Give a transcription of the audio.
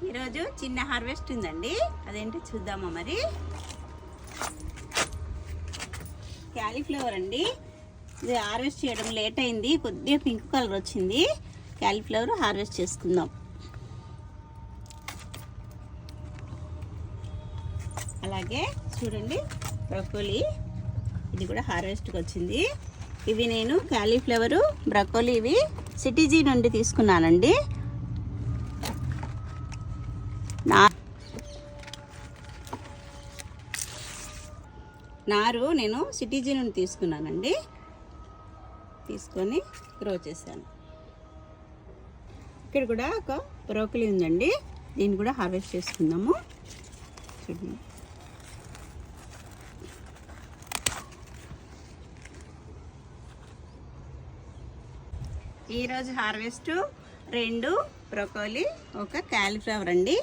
ఈరోజు చిన్న హార్వెస్ట్ ఉందండి, అదేంటో చూద్దామా మరి. క్యాలీఫ్లవర్ అండి, ఇది హార్వెస్ట్ చేయడం లేట్ అయింది, కొద్దిగా పింక్ కలర్ వచ్చింది. క్యాలీఫ్లవర్ హార్వెస్ట్ చేసుకుందాం. అలాగే చూడండి బ్రొకోలీ, ఇది కూడా హార్వెస్ట్కి వచ్చింది. ఇవి నేను క్యాలీఫ్లవరు బ్రొకోలీ ఇవి సిటీజీ నుండి తీసుకున్నానండి. నారు నేను సిటీజీ నుండి తీసుకున్నానండి, తీసుకొని గ్రో చేశాను. ఇక్కడ కూడా ఒక బ్రోకలీ ఉందండి, దీన్ని కూడా హార్వెస్ట్ చేసుకుందాము. చూడండి, ఈరోజు హార్వెస్ట్ 2 బ్రోకలీ, 1 క్యాలీఫ్లవర్ అండి.